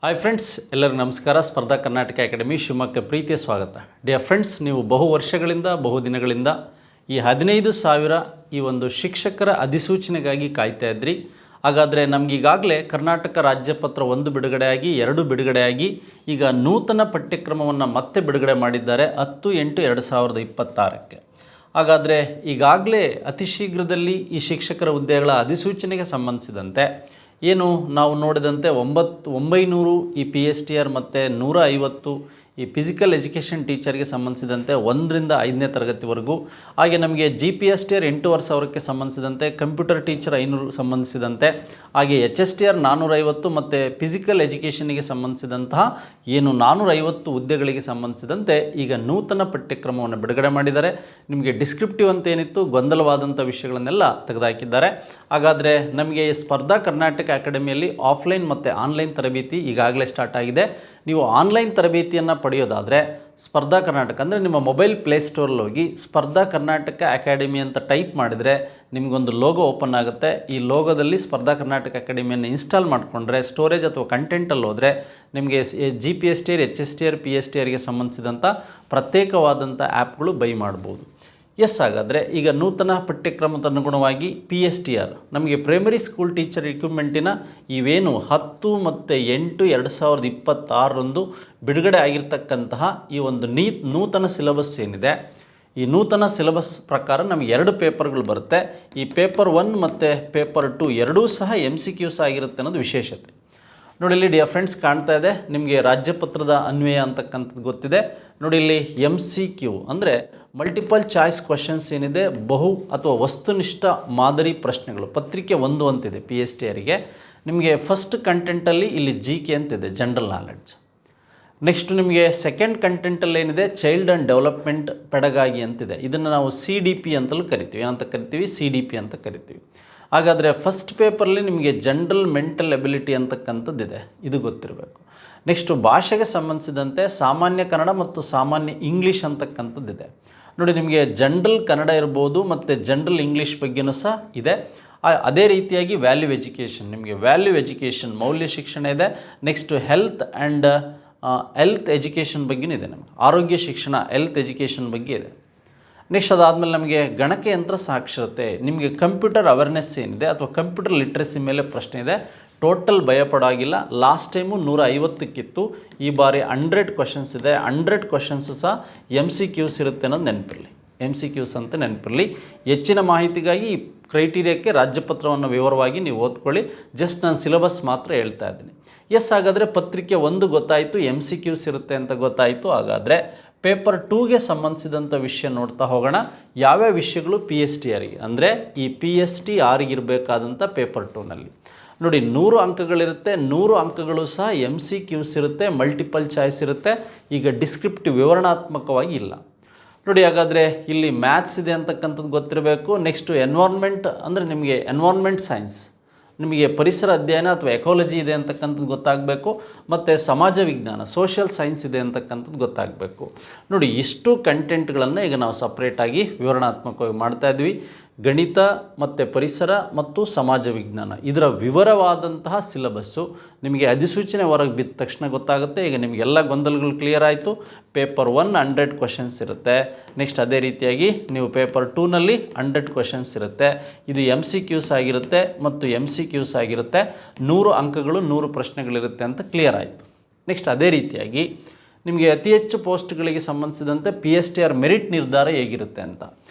Hi friends, ಎಲ್ಲರಿಗೂ ನಮಸ್ಕಾರ. ಸ್ಪರ್ಧಾ ಕರ್ನಾಟಕ ಅಕಾಡೆಮಿ ಶಿವಮೊಗ್ಗಕ್ಕೆ ಪ್ರೀತಿಯ ಸ್ವಾಗತ. ಡಿಯರ್ ಫ್ರೆಂಡ್ಸ್, ನೀವು ಬಹು ವರ್ಷಗಳಿಂದ ಬಹುದಿನಗಳಿಂದ ಈ 15,000 ಈ ಒಂದು ಶಿಕ್ಷಕರ ಅಧಿಸೂಚನೆಗಾಗಿ ಕಾಯ್ತಾ ಇದ್ರಿ. ಹಾಗಾದರೆ ನಮಗೀಗಾಗಲೇ ಕರ್ನಾಟಕ ರಾಜ್ಯಪತ್ರ 1 ಬಿಡುಗಡೆಯಾಗಿ 2 ಬಿಡುಗಡೆಯಾಗಿ ಈಗ ನೂತನ ಪಠ್ಯಕ್ರಮವನ್ನು ಮತ್ತೆ ಬಿಡುಗಡೆ ಮಾಡಿದ್ದಾರೆ 10/8/2026ಕ್ಕೆ. ಹಾಗಾದರೆ ಈಗಾಗಲೇ ಅತಿ ಶೀಘ್ರದಲ್ಲಿ ಈ ಶಿಕ್ಷಕರ ಹುದ್ದೆಗಳ ಅಧಿಸೂಚನೆಗೆ ಸಂಬಂಧಿಸಿದಂತೆ ಏನು ನಾವು ನೋಡಿದಂತೆ 900 ಈ PSTR ಮತ್ತು 150 ಈ ಫಿಸಿಕಲ್ ಎಜುಕೇಷನ್ ಟೀಚರ್ಗೆ ಸಂಬಂಧಿಸಿದಂತೆ 1ರಿಂದ 5ನೇ ತರಗತಿವರೆಗೂ, ಹಾಗೆ ನಮಗೆ GPSTR 8,500ಕ್ಕೆ ಸಂಬಂಧಿಸಿದಂತೆ, ಕಂಪ್ಯೂಟರ್ ಟೀಚರ್ 500 ಸಂಬಂಧಿಸಿದಂತೆ, ಹಾಗೆ HSTR 450 ಮತ್ತು ಫಿಸಿಕಲ್ ಎಜುಕೇಷನ್ಗೆ ಸಂಬಂಧಿಸಿದಂತಹ ಏನು 450 ಹುದ್ದೆಗಳಿಗೆ ಸಂಬಂಧಿಸಿದಂತೆ ಈಗ ನೂತನ ಪಠ್ಯಕ್ರಮವನ್ನು ಬಿಡುಗಡೆ ಮಾಡಿದ್ದಾರೆ. ನಿಮಗೆ ಡಿಸ್ಕ್ರಿಪ್ಟಿವ್ ಅಂತ ಏನಿತ್ತು ಗೊಂದಲವಾದಂಥ ವಿಷಯಗಳನ್ನೆಲ್ಲ ತೆಗೆದುಹಾಕಿದ್ದಾರೆ. ಹಾಗಾದರೆ ನಮಗೆ ಸ್ಪರ್ಧಾ ಕರ್ನಾಟಕ ಅಕಾಡೆಮಿಯಲ್ಲಿ ಆಫ್ಲೈನ್ ಮತ್ತು ಆನ್ಲೈನ್ ತರಬೇತಿ ಈಗಾಗಲೇ ಸ್ಟಾರ್ಟ್ ಆಗಿದೆ. ನೀವು ಆನ್ಲೈನ್ ತರಬೇತಿಯನ್ನು ಪಡೆಯೋದಾದರೆ ಸ್ಪರ್ಧಾ ಕರ್ನಾಟಕ ಅಂದರೆ ನಿಮ್ಮ ಮೊಬೈಲ್ ಪ್ಲೇಸ್ಟೋರಲ್ಲಿ ಹೋಗಿ ಸ್ಪರ್ಧಾ ಕರ್ನಾಟಕ ಅಕಾಡೆಮಿ ಅಂತ ಟೈಪ್ ಮಾಡಿದರೆ ನಿಮಗೊಂದು ಲೋಗೋ ಓಪನ್ ಆಗುತ್ತೆ. ಈ ಲೋಗೋದಲ್ಲಿ ಸ್ಪರ್ಧಾ ಕರ್ನಾಟಕ ಅಕಾಡೆಮಿಯನ್ನು ಇನ್ಸ್ಟಾಲ್ ಮಾಡಿಕೊಂಡ್ರೆ ಸ್ಟೋರೇಜ್ ಅಥವಾ ಕಂಟೆಂಟಲ್ಲಿ ಹೋದರೆ ನಿಮಗೆ GPSTR, HSTR, PSTRಗೆ ಸಂಬಂಧಿಸಿದಂಥ ಪ್ರತ್ಯೇಕವಾದಂಥ ಆ್ಯಪ್ಗಳು ಬೈ ಮಾಡ್ಬೋದು. ಹಾಗಾದರೆ ಈಗ ನೂತನ ಪಠ್ಯಕ್ರಮದ ಅನುಗುಣವಾಗಿ PSTR ನಮಗೆ ಪ್ರೈಮರಿ ಸ್ಕೂಲ್ ಟೀಚರ್ ರಿಕ್ರೂಟ್ಮೆಂಟಿನ ಇವೇನು 10 ಮತ್ತು 8 2026ರಂದು ಬಿಡುಗಡೆ ಆಗಿರ್ತಕ್ಕಂತಹ ಈ ಒಂದು ನೂತನ ಸಿಲೆಬಸ್ ಏನಿದೆ, ಈ ನೂತನ ಸಿಲೆಬಸ್ ಪ್ರಕಾರ ನಮಗೆ 2 ಪೇಪರ್ಗಳು ಬರುತ್ತೆ. ಈ ಪೇಪರ್ 1 ಮತ್ತು ಪೇಪರ್ 2 ಎರಡೂ ಸಹ MCQs ಆಗಿರುತ್ತೆ ಅನ್ನೋದು ವಿಶೇಷತೆ. ನೋಡಿ, ಇಲ್ಲಿ ಡಿಯರ್ ಫ್ರೆಂಡ್ಸ್ ಕಾಣ್ತಾ ಇದೆ ನಿಮಗೆ ರಾಜ್ಯಪತ್ರದ ಅನ್ವಯ ಅಂತಕ್ಕಂಥದ್ದು ಗೊತ್ತಿದೆ. ನೋಡಿ, ಇಲ್ಲಿ MCQ ಅಂದರೆ ಮಲ್ಟಿಪಲ್ ಚಾಯ್ಸ್ ಕ್ವಶನ್ಸ್ ಏನಿದೆ, ಬಹು ಅಥವಾ ವಸ್ತುನಿಷ್ಠ ಮಾದರಿ ಪ್ರಶ್ನೆಗಳು, ಪತ್ರಿಕೆ 1 ಅಂತಿದೆ PSTRಗೆ. ನಿಮಗೆ ಫಸ್ಟ್ ಕಂಟೆಂಟಲ್ಲಿ ಇಲ್ಲಿ GK ಅಂತಿದೆ, ಜನರಲ್ ನಾಲೆಡ್ಜ್. ನೆಕ್ಸ್ಟ್ ನಿಮಗೆ ಸೆಕೆಂಡ್ ಕಂಟೆಂಟಲ್ಲಿ ಏನಿದೆ, ಚೈಲ್ಡ್ ಆ್ಯಂಡ್ ಡೆವಲಪ್ಮೆಂಟ್ ಪೆಡಗಾಗಿ ಅಂತಿದೆ. ಇದನ್ನು ನಾವು CDP ಅಂತಲೂ ಕರಿತೀವಿ. ಏನಂತ ಕರಿತೀವಿ? CDP ಅಂತ ಕರಿತೀವಿ. ಹಾಗಾದರೆ ಫಸ್ಟ್ ಪೇಪರಲ್ಲಿ ನಿಮಗೆ ಜನರಲ್ ಮೆಂಟಲ್ ಎಬಿಲಿಟಿ ಅಂತಕ್ಕಂಥದ್ದಿದೆ, ಇದು ಗೊತ್ತಿರಬೇಕು. ನೆಕ್ಸ್ಟು ಭಾಷೆಗೆ ಸಂಬಂಧಿಸಿದಂತೆ ಸಾಮಾನ್ಯ ಕನ್ನಡ ಮತ್ತು ಸಾಮಾನ್ಯ ಇಂಗ್ಲೀಷ್ ಅಂತಕ್ಕಂಥದ್ದಿದೆ. ನೋಡಿ, ನಿಮಗೆ ಜನರಲ್ ಕನ್ನಡ ಇರ್ಬೋದು ಮತ್ತು ಜನರಲ್ ಇಂಗ್ಲೀಷ್ ಬಗ್ಗೆನೂ ಸಹ ಇದೆ. ಅದೇ ರೀತಿಯಾಗಿ ವ್ಯಾಲ್ಯೂ ಎಜುಕೇಷನ್, ನಿಮಗೆ ವ್ಯಾಲ್ಯೂ ಎಜುಕೇಷನ್ ಮೌಲ್ಯ ಶಿಕ್ಷಣ ಇದೆ. ನೆಕ್ಸ್ಟು ಹೆಲ್ತ್ ಎಜುಕೇಷನ್ ಬಗ್ಗೆನೂ ಇದೆ. ನಮಗೆ ಆರೋಗ್ಯ ಶಿಕ್ಷಣ ಹೆಲ್ತ್ ಎಜುಕೇಷನ್ ಬಗ್ಗೆ ಇದೆ. ನೆಕ್ಸ್ಟ್ ಅದಾದಮೇಲೆ ನಮಗೆ ಗಣಕಯಂತ್ರ ಸಾಕ್ಷರತೆ, ನಿಮಗೆ ಕಂಪ್ಯೂಟರ್ ಅವೇರ್ನೆಸ್ ಏನಿದೆ ಅಥವಾ ಕಂಪ್ಯೂಟರ್ ಲಿಟ್ರಸಿ ಮೇಲೆ ಪ್ರಶ್ನೆ ಇದೆ. ಟೋಟಲ್ ಭಯಪಡಾಗಿಲ್ಲ. ಲಾಸ್ಟ್ ಟೈಮು 150ಕ್ಕಿತ್ತು, ಈ ಬಾರಿ 100 ಕ್ವಶನ್ಸ್ ಇದೆ. 100 ಕ್ವಶನ್ಸು ಸಹ MCQs ಇರುತ್ತೆ ಅನ್ನೋದು ನೆನಪಿರಲಿ. MCQs ಅಂತ ನೆನಪಿರಲಿ. ಹೆಚ್ಚಿನ ಮಾಹಿತಿಗಾಗಿ ಈ ಕ್ರೈಟೀರಿಯಾಕ್ಕೆ ರಾಜ್ಯಪತ್ರವನ್ನು ವಿವರವಾಗಿ ನೀವು ಓದ್ಕೊಳ್ಳಿ. ಜಸ್ಟ್ ನಾನು ಸಿಲೆಬಸ್ ಮಾತ್ರ ಹೇಳ್ತಾ ಇದ್ದೀನಿ. ಹಾಗಾದರೆ ಪತ್ರಿಕೆ 1 ಗೊತ್ತಾಯಿತು, MCQs ಇರುತ್ತೆ ಅಂತ ಗೊತ್ತಾಯಿತು. ಹಾಗಾದರೆ ಪೇಪರ್ 2ಗೆ ಸಂಬಂಧಿಸಿದಂಥ ವಿಷಯ ನೋಡ್ತಾ ಹೋಗೋಣ. ಯಾವ್ಯಾವ ವಿಷಯಗಳು PSTRಗೆ ಅಂದರೆ ಈ PSTRಗೆ ಇರಬೇಕಾದಂಥ ಪೇಪರ್ 2ನಲ್ಲಿ ನೋಡಿ 100 ಅಂಕಗಳಿರುತ್ತೆ. 100 ಅಂಕಗಳು ಸಹ MCQs ಇರುತ್ತೆ, ಮಲ್ಟಿಪಲ್ ಚಾಯ್ಸ್ ಇರುತ್ತೆ. ಈಗ ಡಿಸ್ಕ್ರಿಪ್ಟಿವ್ ವಿವರಣಾತ್ಮಕವಾಗಿ ಇಲ್ಲ. ನೋಡಿ, ಹಾಗಾದರೆ ಇಲ್ಲಿ ಮ್ಯಾಥ್ಸ್ ಇದೆ ಅಂತಕ್ಕಂಥದ್ದು ಗೊತ್ತಿರಬೇಕು. ನೆಕ್ಸ್ಟು ಎನ್ವೈರ್ನ್ಮೆಂಟ್ ಅಂದರೆ ನಿಮಗೆ ಎನ್ವೈರ್ನ್ಮೆಂಟ್ ಸೈನ್ಸ್, ನಿಮಗೆ ಪರಿಸರ ಅಧ್ಯಯನ ಅಥವಾ ಎಕಾಲಜಿ ಇದೆ ಅಂತಕ್ಕಂಥದ್ದು ಗೊತ್ತಾಗಬೇಕು. ಮತ್ತು ಸಮಾಜ ವಿಜ್ಞಾನ ಸೋಷಿಯಲ್ ಸೈನ್ಸ್ ಇದೆ ಅಂತಕ್ಕಂಥದ್ದು ಗೊತ್ತಾಗಬೇಕು. ನೋಡಿ, ಇಷ್ಟು ಕಂಟೆಂಟ್ಗಳನ್ನು ಈಗ ನಾವು ಸಪ್ರೇಟಾಗಿ ವಿವರಣಾತ್ಮಕವಾಗಿ ಮಾಡ್ತಾಯಿದ್ವಿ. ಗಣಿತ ಮತ್ತು ಪರಿಸರ ಮತ್ತು ಸಮಾಜ ವಿಜ್ಞಾನ ಇದರ ವಿವರವಾದಂತಹ ಸಿಲೆಬಸ್ಸು ನಿಮಗೆ ಅಧಿಸೂಚನೆ ಹೊರಗೆ ಬಿದ್ದ ತಕ್ಷಣ ಗೊತ್ತಾಗುತ್ತೆ. ಈಗ ನಿಮಗೆಲ್ಲ ಗೊಂದಲಗಳು ಕ್ಲಿಯರ್ ಆಯಿತು. ಪೇಪರ್ 1 100 ಕ್ವಶನ್ಸ್ ಇರುತ್ತೆ. ನೆಕ್ಸ್ಟ್ ಅದೇ ರೀತಿಯಾಗಿ ನೀವು ಪೇಪರ್ 2ನಲ್ಲಿ 100 ಕ್ವಶನ್ಸ್ ಇರುತ್ತೆ. ಇದು MCQs ಆಗಿರುತ್ತೆ ಮತ್ತು MCQs ಆಗಿರುತ್ತೆ. 100 ಅಂಕಗಳು 100 ಪ್ರಶ್ನೆಗಳಿರುತ್ತೆ ಅಂತ ಕ್ಲಿಯರ್ ಆಯಿತು. ನೆಕ್ಸ್ಟ್ ಅದೇ ರೀತಿಯಾಗಿ ನಿಮಗೆ ಅತಿ ಹೆಚ್ಚು ಪೋಸ್ಟ್ಗಳಿಗೆ ಸಂಬಂಧಿಸಿದಂತೆ PSTR ಮೆರಿಟ್ ನಿರ್ಧಾರ ಹೇಗಿರುತ್ತೆ ಅಂತ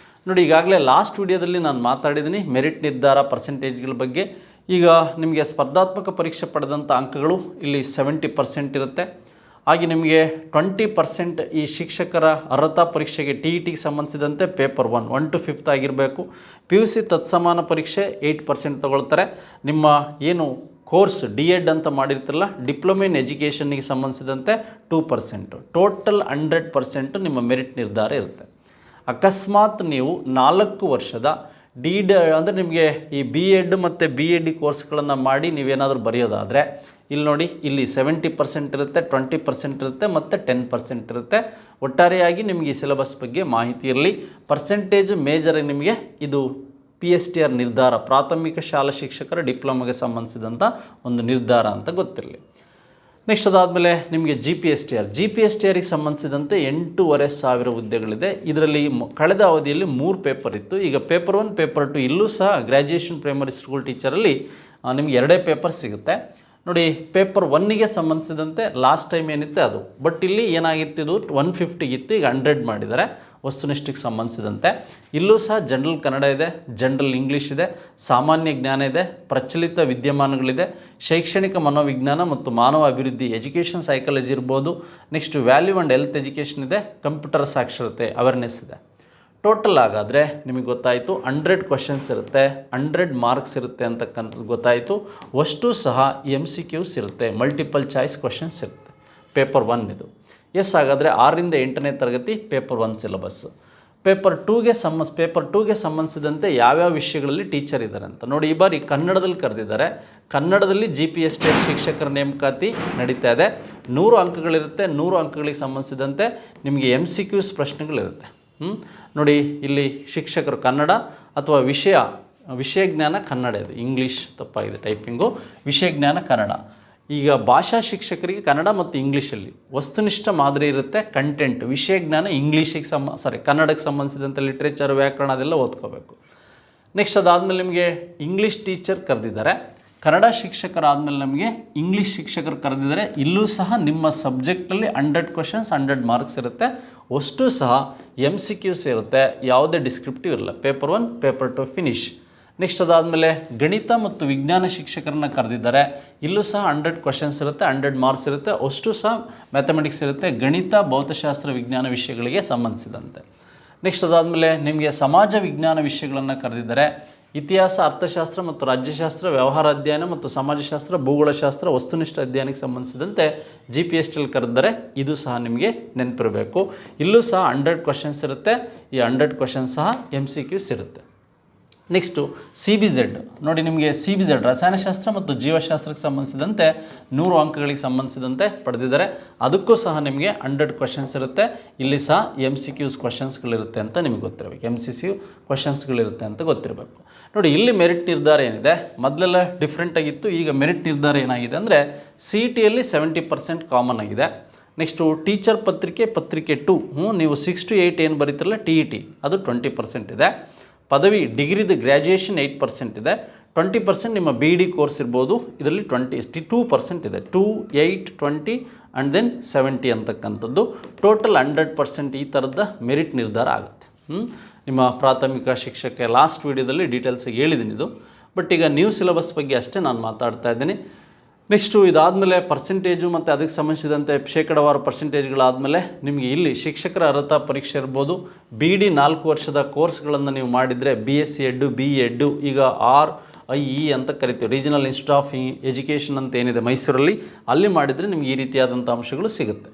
ನೋಡಿ. ಈಗಾಗಲೇ ಲಾಸ್ಟ್ ವಿಡಿಯೋದಲ್ಲಿ ನಾನು ಮಾತಾಡಿದ್ದೀನಿ ಮೆರಿಟ್ ನಿರ್ಧಾರ ಪರ್ಸೆಂಟೇಜ್ಗಳ ಬಗ್ಗೆ. ಈಗ ನಿಮಗೆ ಸ್ಪರ್ಧಾತ್ಮಕ ಪರೀಕ್ಷೆ ಪಡೆದಂಥ ಅಂಕಗಳು ಇಲ್ಲಿ 70% ಇರುತ್ತೆ. ಹಾಗೆ ನಿಮಗೆ 20% ಈ ಶಿಕ್ಷಕರ ಅರ್ಹತಾ ಪರೀಕ್ಷೆಗೆ TETಗೆ ಸಂಬಂಧಿಸಿದಂತೆ ಪೇಪರ್ 1 to 5th ಆಗಿರಬೇಕು. PUC ತತ್ಸಮಾನ ಪರೀಕ್ಷೆ 8% ತಗೊಳ್ತಾರೆ. ನಿಮ್ಮ ಏನು ಕೋರ್ಸ್ DED ಅಂತ ಮಾಡಿರ್ತಿರಲ್ಲ, ಡಿಪ್ಲೊಮಾ ಇನ್ ಎಜುಕೇಷನ್ನಿಗೆ ಸಂಬಂಧಿಸಿದಂತೆ 2%. ಟೋಟಲ್ 100% ನಿಮ್ಮ ಮೆರಿಟ್ ನಿರ್ಧಾರ ಇರುತ್ತೆ. ಅಕಸ್ಮಾತ್ ನೀವು 4 ವರ್ಷದ DED ಅಂದರೆ ನಿಮಗೆ ಈ BEd ಮತ್ತು BEd ಕೋರ್ಸ್ಗಳನ್ನು ಮಾಡಿ ನೀವೇನಾದರೂ ಬರೆಯೋದಾದರೆ ಇಲ್ಲಿ ನೋಡಿ, ಇಲ್ಲಿ 70% ಇರುತ್ತೆ, 20% ಇರುತ್ತೆ ಮತ್ತು 10% ಇರುತ್ತೆ. ಒಟ್ಟಾರೆಯಾಗಿ ನಿಮಗೆ ಈ ಸಿಲೆಬಸ್ ಬಗ್ಗೆ ಮಾಹಿತಿ ಇರಲಿ. ಪರ್ಸೆಂಟೇಜ್ ಮೇಜರ್ ನಿಮಗೆ ಇದು PSTR ನಿರ್ಧಾರ, ಪ್ರಾಥಮಿಕ ಶಾಲಾ ಶಿಕ್ಷಕರ ಡಿಪ್ಲೊಮಾಗೆ ಸಂಬಂಧಿಸಿದಂಥ ಒಂದು ನಿರ್ಧಾರ ಅಂತ ಗೊತ್ತಿರಲಿ. ನೆಕ್ಸ್ಟ್ ಅದಾದಮೇಲೆ ನಿಮಗೆ GPSTRಗೆ ಸಂಬಂಧಿಸಿದಂತೆ 8,500 ಹುದ್ದೆಗಳಿದೆ. ಇದರಲ್ಲಿ ಕಳೆದ ಅವಧಿಯಲ್ಲಿ 3 ಪೇಪರ್ ಇತ್ತು. ಈಗ ಪೇಪರ್ 1 ಪೇಪರ್ 2 ಇಲ್ಲೂ ಸಹ ಗ್ರ್ಯಾಜುಯೇಷನ್ ಪ್ರೈಮರಿ ಸ್ಕೂಲ್ ಟೀಚರಲ್ಲಿ ನಿಮಗೆ 2 ಪೇಪರ್ ಸಿಗುತ್ತೆ ನೋಡಿ. ಪೇಪರ್ 1ಗೆ ಸಂಬಂಧಿಸಿದಂತೆ ಲಾಸ್ಟ್ ಟೈಮ್ ಏನಿತ್ತು ಅದು, ಬಟ್ ಇಲ್ಲಿ ಏನಾಗಿತ್ತು, ಇದು 150 ಇತ್ತು, ಈಗ 100 ಮಾಡಿದ್ದಾರೆ ವಸ್ತುನಿಷ್ಠಕ್ಕೆ ಸಂಬಂಧಿಸಿದಂತೆ. ಇಲ್ಲೂ ಸಹ ಜನರಲ್ ಕನ್ನಡ ಇದೆ, ಜನರಲ್ ಇಂಗ್ಲೀಷ್ ಇದೆ, ಸಾಮಾನ್ಯ ಜ್ಞಾನ ಇದೆ, ಪ್ರಚಲಿತ ವಿದ್ಯಮಾನಗಳಿದೆ, ಶೈಕ್ಷಣಿಕ ಮನೋವಿಜ್ಞಾನ ಮತ್ತು ಮಾನವ ಅಭಿವೃದ್ಧಿ ಎಜುಕೇಷನ್ ಸೈಕಾಲಜಿ ಇರ್ಬೋದು. Next value and health education ಇದೆ, ಕಂಪ್ಯೂಟರ್ ಸಾಕ್ಷರತೆ ಅವೇರ್ನೆಸ್ ಇದೆ. ಟೋಟಲ್ ಆಗಾದರೆ ನಿಮಗೆ ಗೊತ್ತಾಯಿತು 100 ಕ್ವಶನ್ಸ್ ಇರುತ್ತೆ, 100 ಮಾರ್ಕ್ಸ್ ಇರುತ್ತೆ ಅಂತಕ್ಕಂಥದ್ದು ಗೊತ್ತಾಯಿತು. ಅಷ್ಟು ಸಹ MCQs ಇರುತ್ತೆ, ಮಲ್ಟಿಪಲ್ ಚಾಯ್ಸ್ ಕ್ವಶನ್ಸ್ ಇರುತ್ತೆ ಪೇಪರ್ 1 ಇದು. ಹಾಗಾದರೆ 6ರಿಂದ 8ನೇ ತರಗತಿ ಪೇಪರ್ 1 ಸಿಲೆಬಸ್ಸು. ಪೇಪರ್ 2ಗೆ ಸಂಬಂಧಿಸಿದಂತೆ ಯಾವ್ಯಾವ ವಿಷಯಗಳಲ್ಲಿ ಟೀಚರ್ ಇದ್ದಾರೆ ಅಂತ ನೋಡಿ. ಈ ಬಾರಿ ಕನ್ನಡದಲ್ಲಿ ಕರೆದಿದ್ದಾರೆ. ಕನ್ನಡದಲ್ಲಿ GPSTR ಶಿಕ್ಷಕರ ನೇಮಕಾತಿ ನಡೀತಾ ಇದೆ. 100 ಅಂಕಗಳಿರುತ್ತೆ. 100 ಅಂಕಗಳಿಗೆ ಸಂಬಂಧಿಸಿದಂತೆ ನಿಮಗೆ MCQs ಪ್ರಶ್ನೆಗಳಿರುತ್ತೆ. ನೋಡಿ, ಇಲ್ಲಿ ಶಿಕ್ಷಕರು ಕನ್ನಡ ಅಥವಾ ವಿಷಯ ಜ್ಞಾನ ಕನ್ನಡ, ಇದು ಇಂಗ್ಲೀಷ್ ತಪ್ಪಾಗಿದೆ ಟೈಪಿಂಗು, ವಿಷಯ ಜ್ಞಾನ ಕನ್ನಡ. ಈಗ ಭಾಷಾ ಶಿಕ್ಷಕರಿಗೆ ಕನ್ನಡ ಮತ್ತು ಇಂಗ್ಲೀಷಲ್ಲಿ ವಸ್ತುನಿಷ್ಠ ಮಾದರಿ ಇರುತ್ತೆ. ಕಂಟೆಂಟ್ ವಿಷಯ ಜ್ಞಾನ ಇಂಗ್ಲೀಷಿಗೆ ಕನ್ನಡಕ್ಕೆ ಸಂಬಂಧಿಸಿದಂಥ ಲಿಟ್ರೇಚರ್, ವ್ಯಾಕರಣ ಅದೆಲ್ಲ ಓದ್ಕೋಬೇಕು. ನೆಕ್ಸ್ಟ್ ಅದಾದಮೇಲೆ ನಿಮಗೆ ಇಂಗ್ಲೀಷ್ ಟೀಚರ್ ಕರೆದಿದ್ದಾರೆ. ಕನ್ನಡ ಶಿಕ್ಷಕರಾದಮೇಲೆ ನಮಗೆ ಇಂಗ್ಲೀಷ್ ಶಿಕ್ಷಕರು ಕರೆದಿದ್ದಾರೆ. ಇಲ್ಲೂ ಸಹ ನಿಮ್ಮ ಸಬ್ಜೆಕ್ಟಲ್ಲಿ 100 ಕ್ವಶನ್ಸ್ 100 ಮಾರ್ಕ್ಸ್ ಇರುತ್ತೆ. ಅಷ್ಟು ಸಹ MCQs ಇರುತ್ತೆ, ಯಾವುದೇ ಡಿಸ್ಕ್ರಿಪ್ಟಿವ್ ಇರಲ್ಲ. Paper 1 paper 2 finish. ನೆಕ್ಸ್ಟ್ ಅದಾದಮೇಲೆ ಗಣಿತ ಮತ್ತು ವಿಜ್ಞಾನ ಶಿಕ್ಷಕರನ್ನ ಕರೆದಿದ್ದಾರೆ. ಇಲ್ಲೂ ಸಹ 100 ಕ್ವಶನ್ಸ್ ಇರುತ್ತೆ, 100 ಮಾರ್ಕ್ಸ್ ಇರುತ್ತೆ. ಅಷ್ಟು ಸಹ ಮ್ಯಾಥಮೆಟಿಕ್ಸ್ ಇರುತ್ತೆ, ಗಣಿತ, ಭೌತಶಾಸ್ತ್ರ, ವಿಜ್ಞಾನ ವಿಷಯಗಳಿಗೆ ಸಂಬಂಧಿಸಿದಂತೆ. ನೆಕ್ಸ್ಟ್ ಅದಾದಮೇಲೆ ನಿಮಗೆ ಸಮಾಜ ವಿಜ್ಞಾನ ವಿಷಯಗಳನ್ನು ಕರೆದಿದ್ದಾರೆ. ಇತಿಹಾಸ, ಅರ್ಥಶಾಸ್ತ್ರ ಮತ್ತು ರಾಜ್ಯಶಾಸ್ತ್ರ, ವ್ಯವಹಾರ ಅಧ್ಯಯನ ಮತ್ತು ಸಮಾಜಶಾಸ್ತ್ರ, ಭೂಗೋಳಶಾಸ್ತ್ರ, ವಸ್ತುನಿಷ್ಠ ಅಧ್ಯಯನಕ್ಕೆ ಸಂಬಂಧಿಸಿದಂತೆ GPSTL ಕರೆದಿದ್ದಾರೆ. ಇದು ಸಹ ನಿಮಗೆ ನೆನಪಿರಬೇಕು. ಇಲ್ಲೂ ಸಹ 100 ಕ್ವಶನ್ಸ್ ಇರುತ್ತೆ. ಈ 100 ಕ್ವಶನ್ಸ್ ಸಹ MCQs ಇರುತ್ತೆ. ನೆಕ್ಸ್ಟು CBZ ನೋಡಿ, ನಿಮಗೆ CBZ ರಸಾಯನಶಾಸ್ತ್ರ ಮತ್ತು ಜೀವಶಾಸ್ತ್ರಕ್ಕೆ ಸಂಬಂಧಿಸಿದಂತೆ 100 ಅಂಕಗಳಿಗೆ ಸಂಬಂಧಿಸಿದಂತೆ ಪಡೆದಿದ್ದಾರೆ. ಅದಕ್ಕೂ ಸಹ ನಿಮಗೆ 100 ಕ್ವಶನ್ಸ್ ಇರುತ್ತೆ. ಇಲ್ಲಿ ಸಹ MCQs ಕ್ವಶನ್ಸ್ಗಳಿರುತ್ತೆ ಅಂತ ನಿಮಗೆ ಗೊತ್ತಿರಬೇಕು, MCQ ಕ್ವಶನ್ಸ್ಗಳಿರುತ್ತೆ ಅಂತ ಗೊತ್ತಿರಬೇಕು. ನೋಡಿ, ಇಲ್ಲಿ ಮೆರಿಟ್ ನಿರ್ಧಾರ ಏನಿದೆ, ಮೊದಲೆಲ್ಲ ಡಿಫ್ರೆಂಟಾಗಿತ್ತು. ಈಗ ಮೆರಿಟ್ ನಿರ್ಧಾರ ಏನಾಗಿದೆ ಅಂದರೆ CETಯಲ್ಲಿ 70% ಕಾಮನ್ ಆಗಿದೆ. ನೆಕ್ಸ್ಟು ಟೀಚರ್ ಪತ್ರಿಕೆ 2 ನೀವು 6 to 8 ಏನು ಬರೀತಿರಲ್ಲ TET ಅದು 20% ಇದೆ. ಪದವಿ ಡಿಗ್ರಿದು ಗ್ರ್ಯಾಜುಯೇಷನ್ 8% ಇದೆ. 20% ನಿಮ್ಮ BD ಕೋರ್ಸ್ ಇರ್ಬೋದು. ಇದರಲ್ಲಿ 22% ಇದೆ. 2, 8, 20 ಆ್ಯಂಡ್ ದೆನ್ 70 ಅಂತಕ್ಕಂಥದ್ದು. ಟೋಟಲ್ 100% ಈ ಥರದ ಮೆರಿಟ್ ನಿರ್ಧಾರ ಆಗುತ್ತೆ. ನಿಮ್ಮ ಪ್ರಾಥಮಿಕ ಶಿಕ್ಷಕ ಲಾಸ್ಟ್ ವೀಡಿಯೋದಲ್ಲಿ ಡೀಟೇಲ್ಸಾಗಿ ಹೇಳಿದ್ದೀನಿ ಇದು. ಬಟ್ ಈಗ ನ್ಯೂ ಸಿಲೆಬಸ್ ಬಗ್ಗೆ ಅಷ್ಟೇ ನಾನು ಮಾತಾಡ್ತಾ ಇದ್ದೀನಿ. ನೆಕ್ಸ್ಟು ಇದಾದಮೇಲೆ ಪರ್ಸೆಂಟೇಜು ಮತ್ತು ಅದಕ್ಕೆ ಸಂಬಂಧಿಸಿದಂತೆ ಶೇಕಡಾವಾರು ಪರ್ಸೆಂಟೇಜ್ಗಳಾದಮೇಲೆ ನಿಮಗೆ ಇಲ್ಲಿ ಶಿಕ್ಷಕರ ಅರ್ಹತಾ ಪರೀಕ್ಷೆ ಇರ್ಬೋದು. BD 4 ವರ್ಷದ ಕೋರ್ಸ್ಗಳನ್ನು ನೀವು ಮಾಡಿದರೆ BSc ಎಡ್ಡು, BE ಎಡ್ಡು, ಈಗ RIE ಅಂತ ಕರಿತೀವಿ, ರೀಜನಲ್ ಇನ್ಸ್ಟಿಟ್ಯೂಟ್ ಆಫ್ ಎಜುಕೇಷನ್ ಅಂತ ಏನಿದೆ ಮೈಸೂರಲ್ಲಿ, ಅಲ್ಲಿ ಮಾಡಿದರೆ ನಿಮಗೆ ಈ ರೀತಿಯಾದಂಥ ಅಂಶಗಳು ಸಿಗುತ್ತೆ.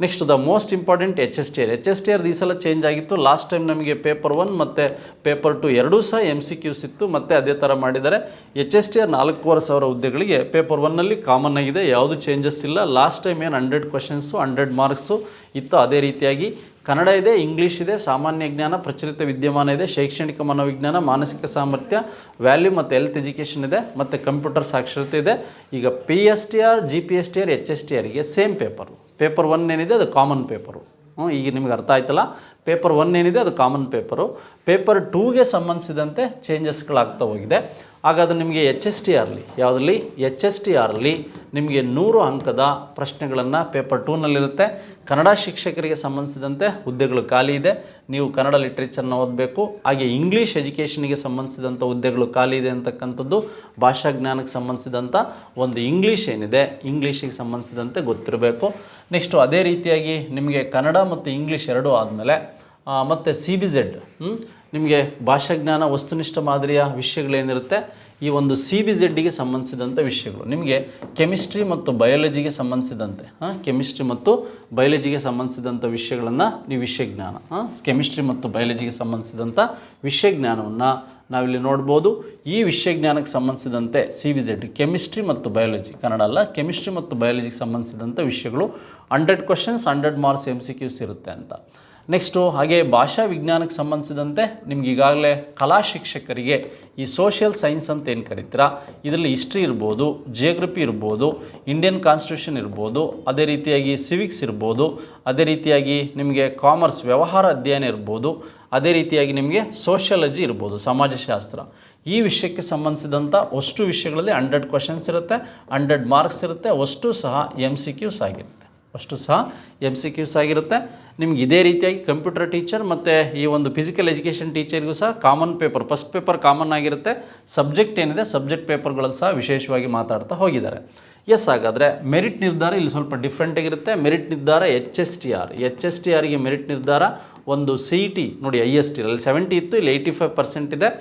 Next the most important HSTR ಈ ಸಲ ಚೇಂಜ್ ಆಗಿತ್ತು. ಲಾಸ್ಟ್ ಟೈಮ್ ನಮಗೆ ಪೇಪರ್ 1 ಮತ್ತು ಪೇಪರ್ 2 ಎರಡೂ ಸಹ MCQs ಇತ್ತು, ಮತ್ತು ಅದೇ ಥರ ಮಾಡಿದ್ದಾರೆ. HSTR 4,500 ಹುದ್ದೆಗಳಿಗೆ ಪೇಪರ್ 1ನಲ್ಲಿ ಕಾಮನ್ ಆಗಿದೆ, ಯಾವುದು ಚೇಂಜಸ್ ಇಲ್ಲ. ಲಾಸ್ಟ್ ಟೈಮ್ ಏನು 100 ಕ್ವಶನ್ಸು 100 ಮಾರ್ಕ್ಸು ಇತ್ತು, ಅದೇ ರೀತಿಯಾಗಿ ಕನ್ನಡ ಇದೆ, ಇಂಗ್ಲೀಷ್ ಇದೆ, ಸಾಮಾನ್ಯ ಜ್ಞಾನ, ಪ್ರಚಲಿತ ವಿದ್ಯಮಾನ ಇದೆ, ಶೈಕ್ಷಣಿಕ ಮನೋವಿಜ್ಞಾನ, ಮಾನಸಿಕ ಸಾಮರ್ಥ್ಯ, ವ್ಯಾಲ್ಯೂ ಮತ್ತು ಹೆಲ್ತ್ ಎಜುಕೇಷನ್ ಇದೆ, ಮತ್ತು ಕಂಪ್ಯೂಟರ್ ಸಾಕ್ಷರತೆ ಇದೆ. ಈಗ PSTR, GPSTR, HSTRಗೆ ಸೇಮ್ ಪೇಪರ್ 1 ಏನಿದೆ ಅದು ಕಾಮನ್ ಪೇಪರು. ಈಗ ನಿಮಗೆ ಅರ್ಥ ಆಯ್ತಲ್ಲ, ಪೇಪರ್ 1 ಏನಿದೆ ಅದು ಕಾಮನ್ ಪೇಪರು. ಪೇಪರ್ 2ಗೆ ಸಂಬಂಧಿಸಿದಂತೆ ಚೇಂಜಸ್ಗಳಾಗ್ತಾ ಹೋಗಿದೆ. ಹಾಗಾದರೆ ನಿಮಗೆ HSTRಲ್ಲಿ ನಿಮಗೆ 100 ಅಂಕದ ಪ್ರಶ್ನೆಗಳನ್ನು ಪೇಪರ್ 2ನಲ್ಲಿರುತ್ತೆ. ಕನ್ನಡ ಶಿಕ್ಷಕರಿಗೆ ಸಂಬಂಧಿಸಿದಂತೆ ಹುದ್ದೆಗಳು ಖಾಲಿ ಇದೆ, ನೀವು ಕನ್ನಡ ಲಿಟ್ರೇಚರ್ನ ಓದಬೇಕು. ಹಾಗೆ ಇಂಗ್ಲೀಷ್ ಎಜುಕೇಷನಿಗೆ ಸಂಬಂಧಿಸಿದಂಥ ಹುದ್ದೆಗಳು ಖಾಲಿ ಇದೆ ಅಂತಕ್ಕಂಥದ್ದು, ಭಾಷಾ ಜ್ಞಾನಕ್ಕೆ ಸಂಬಂಧಿಸಿದಂಥ ಒಂದು ಇಂಗ್ಲೀಷ್ ಏನಿದೆ, ಇಂಗ್ಲೀಷಿಗೆ ಸಂಬಂಧಿಸಿದಂತೆ ಗೊತ್ತಿರಬೇಕು. ನೆಕ್ಸ್ಟು ಅದೇ ರೀತಿಯಾಗಿ ನಿಮಗೆ ಕನ್ನಡ ಮತ್ತು ಇಂಗ್ಲೀಷ್ ಎರಡೂ ಆದಮೇಲೆ ಮತ್ತು CBZ ನಿಮಗೆ ಭಾಷಾಜ್ಞಾನ, ವಸ್ತುನಿಷ್ಠ ಮಾದರಿಯ ವಿಷಯಗಳೇನಿರುತ್ತೆ, ಈ ಒಂದು CBZಗೆ ಸಂಬಂಧಿಸಿದಂಥ ವಿಷಯಗಳು ನಿಮಗೆ ಕೆಮಿಸ್ಟ್ರಿ ಮತ್ತು ಬಯಾಲಜಿಗೆ ಸಂಬಂಧಿಸಿದಂತೆ ವಿಷಯಗಳನ್ನು ನೀವು ಕೆಮಿಸ್ಟ್ರಿ ಮತ್ತು ಬಯಾಲಜಿಗೆ ಸಂಬಂಧಿಸಿದಂಥ ವಿಷಯ ಜ್ಞಾನವನ್ನು ನಾವಿಲ್ಲಿ ನೋಡ್ಬೋದು. ಈ ವಿಷಯ ಜ್ಞಾನಕ್ಕೆ ಸಂಬಂಧಿಸಿದಂತೆ CBZ ಕೆಮಿಸ್ಟ್ರಿ ಮತ್ತು ಬಯಾಲಜಿ, ಕನ್ನಡ ಅಲ್ಲ, ಕೆಮಿಸ್ಟ್ರಿ ಮತ್ತು ಬಯಾಲಜಿಗೆ ಸಂಬಂಧಿಸಿದಂಥ ವಿಷಯಗಳು 100 ಕ್ವಶನ್ಸ್ 100 ಮಾರ್ಕ್ಸ್ MCQs ಇರುತ್ತೆ ಅಂತ. ನೆಕ್ಸ್ಟು ಹಾಗೆ ಭಾಷಾ ವಿಜ್ಞಾನಕ್ಕೆ ಸಂಬಂಧಿಸಿದಂತೆ ನಿಮ್ಗೆ ಈಗಾಗಲೇ ಕಲಾ ಶಿಕ್ಷಕರಿಗೆ ಈ ಸೋಷಿಯಲ್ ಸೈನ್ಸ್ ಅಂತ ಏನು ಕರಿತೀರಾ, ಇದರಲ್ಲಿ ಹಿಸ್ಟ್ರಿ ಇರ್ಬೋದು, ಜಿಯೋಗ್ರಫಿ ಇರ್ಬೋದು, ಇಂಡಿಯನ್ ಕಾನ್ಸ್ಟಿಟ್ಯೂಷನ್ ಇರ್ಬೋದು, ಅದೇ ರೀತಿಯಾಗಿ ಸಿವಿಕ್ಸ್ ಇರ್ಬೋದು, ಅದೇ ರೀತಿಯಾಗಿ ನಿಮಗೆ ಕಾಮರ್ಸ್ ವ್ಯವಹಾರ ಅಧ್ಯಯನ ಇರ್ಬೋದು, ಅದೇ ರೀತಿಯಾಗಿ ನಿಮಗೆ ಸೋಷಿಯಾಲಜಿ ಇರ್ಬೋದು, ಸಮಾಜಶಾಸ್ತ್ರ. ಈ ವಿಷಯಕ್ಕೆ ಸಂಬಂಧಿಸಿದಂಥ ಅಷ್ಟು ವಿಷಯಗಳಲ್ಲಿ 100 ಕ್ವಶನ್ಸ್ ಇರುತ್ತೆ, 100 ಮಾರ್ಕ್ಸ್ ಇರುತ್ತೆ, ಅಷ್ಟು ಸಹ MCQs ಆಗಿರುತ್ತೆ. ನಿಮ್ಗೆ ಇದೇ ರೀತಿಯಾಗಿ ಕಂಪ್ಯೂಟರ್ ಟೀಚರ್ ಮತ್ತು ಈ ಒಂದು ಫಿಸಿಕಲ್ ಎಜುಕೇಷನ್ ಟೀಚರ್ಗೂ ಸಹ common paper, first paper common ಆಗಿರುತ್ತೆ. ಸಬ್ಜೆಕ್ಟ್ ಏನಿದೆ ಸಬ್ಜೆಕ್ಟ್ ಪೇಪರ್ಗಳಲ್ಲಿ ಸಹ ವಿಶೇಷವಾಗಿ ಮಾತಾಡ್ತಾ ಹೋಗಿದ್ದಾರೆ. ಎಸ್, ಹಾಗಾದರೆ ಮೆರಿಟ್ ನಿರ್ಧಾರ ಇಲ್ಲಿ ಸ್ವಲ್ಪ ಡಿಫ್ರೆಂಟ್ ಆಗಿರುತ್ತೆ. ಮೆರಿಟ್ ನಿರ್ಧಾರ HSTRಗೆ ಮೆರಿಟ್ ನಿರ್ಧಾರ ಒಂದು CET ನೋಡಿ, IST ಅಲ್ಲಿ 70 ಇತ್ತು, ಇಲ್ಲಿ 85% ಇದೆ.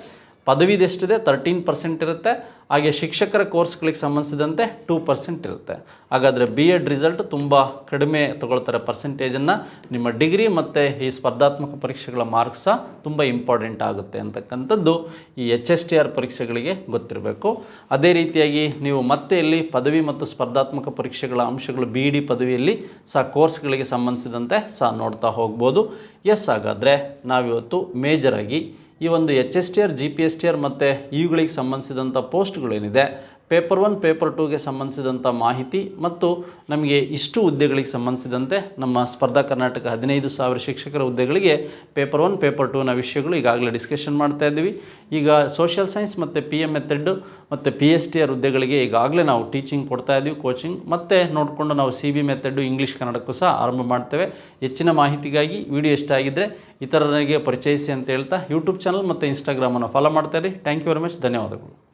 ಪದವಿದೆಷ್ಟಿದೆ 13% ಇರುತ್ತೆ. ಹಾಗೆ ಶಿಕ್ಷಕರ ಕೋರ್ಸ್ಗಳಿಗೆ ಸಂಬಂಧಿಸಿದಂತೆ 2% ಇರುತ್ತೆ. ಹಾಗಾದರೆ BEd ರಿಸಲ್ಟ್ ತುಂಬ ಕಡಿಮೆ ತಗೊಳ್ತಾರೆ ಪರ್ಸೆಂಟೇಜನ್ನು. ನಿಮ್ಮ ಡಿಗ್ರಿ ಮತ್ತು ಈ ಸ್ಪರ್ಧಾತ್ಮಕ ಪರೀಕ್ಷೆಗಳ ಮಾರ್ಕ್ಸ್ ಸಹ ತುಂಬ ಇಂಪಾರ್ಟೆಂಟ್ ಆಗುತ್ತೆ ಅಂತಕ್ಕಂಥದ್ದು ಈ HSTR ಪರೀಕ್ಷೆಗಳಿಗೆ ಗೊತ್ತಿರಬೇಕು. ಅದೇ ರೀತಿಯಾಗಿ ನೀವು ಮತ್ತೆ ಇಲ್ಲಿ ಪದವಿ ಮತ್ತು ಸ್ಪರ್ಧಾತ್ಮಕ ಪರೀಕ್ಷೆಗಳ ಅಂಶಗಳು BEd ಪದವಿಯಲ್ಲಿ ಸಹ ಕೋರ್ಸ್ಗಳಿಗೆ ಸಂಬಂಧಿಸಿದಂತೆ ಸಹ ನೋಡ್ತಾ ಹೋಗ್ಬೋದು. ಎಸ್, ಹಾಗಾದರೆ ನಾವಿವತ್ತು ಮೇಜರಾಗಿ ಈ ಒಂದು HSTR, GPSTR ಮತ್ತು ಇವುಗಳಿಗೆ ಸಂಬಂಧಿಸಿದಂಥ ಪೋಸ್ಟ್ಗಳೇನಿದೆ, ಪೇಪರ್ 1, ಪೇಪರ್ 2ಗೆ ಸಂಬಂಧಿಸಿದಂಥ ಮಾಹಿತಿ ಮತ್ತು ನಮಗೆ ಇಷ್ಟು ಹುದ್ದೆಗಳಿಗೆ ಸಂಬಂಧಿಸಿದಂತೆ ನಮ್ಮ ಸ್ಪರ್ಧಾ ಕರ್ನಾಟಕ 15,000 ಶಿಕ್ಷಕರ ಹುದ್ದೆಗಳಿಗೆ ಪೇಪರ್ 1, ಪೇಪರ್ 2ನ ವಿಷಯಗಳು ಈಗಾಗಲೇ ಡಿಸ್ಕಷನ್ ಮಾಡ್ತಾ ಇದ್ದೀವಿ. ಈಗ ಸೋಷಿಯಲ್ ಸೈನ್ಸ್ ಮತ್ತು PM ಮೆಥಡ್ ಮತ್ತು PSTR ಹುದ್ದೆಗಳಿಗೆ ಈಗಾಗಲೇ ನಾವು ಟೀಚಿಂಗ್ ಕೊಡ್ತಾ ಇದ್ದೀವಿ, ಕೋಚಿಂಗ್. ಮತ್ತು ನೋಡಿಕೊಂಡು ನಾವು CB ಮೆಥಡ್ ಇಂಗ್ಲೀಷ್ ಕನ್ನಡಕ್ಕೂ ಸಹ ಆರಂಭ ಮಾಡ್ತೇವೆ. ಹೆಚ್ಚಿನ ಮಾಹಿತಿಗಾಗಿ ವಿಡಿಯೋ ಇಷ್ಟ ಆಗಿದ್ದರೆ ಇತರರಿಗೆ ಪರಿಚಯಿಸಿ ಅಂತ ಹೇಳ್ತಾ ಯೂಟ್ಯೂಬ್ ಚಾನಲ್ ಮತ್ತು ಇನ್ಸ್ಟಾಗ್ರಾಮನ್ನು ಫಾಲೋ ಮಾಡ್ತಾ ಇರಿ. Thank you very much. ಧನ್ಯವಾದಗಳು.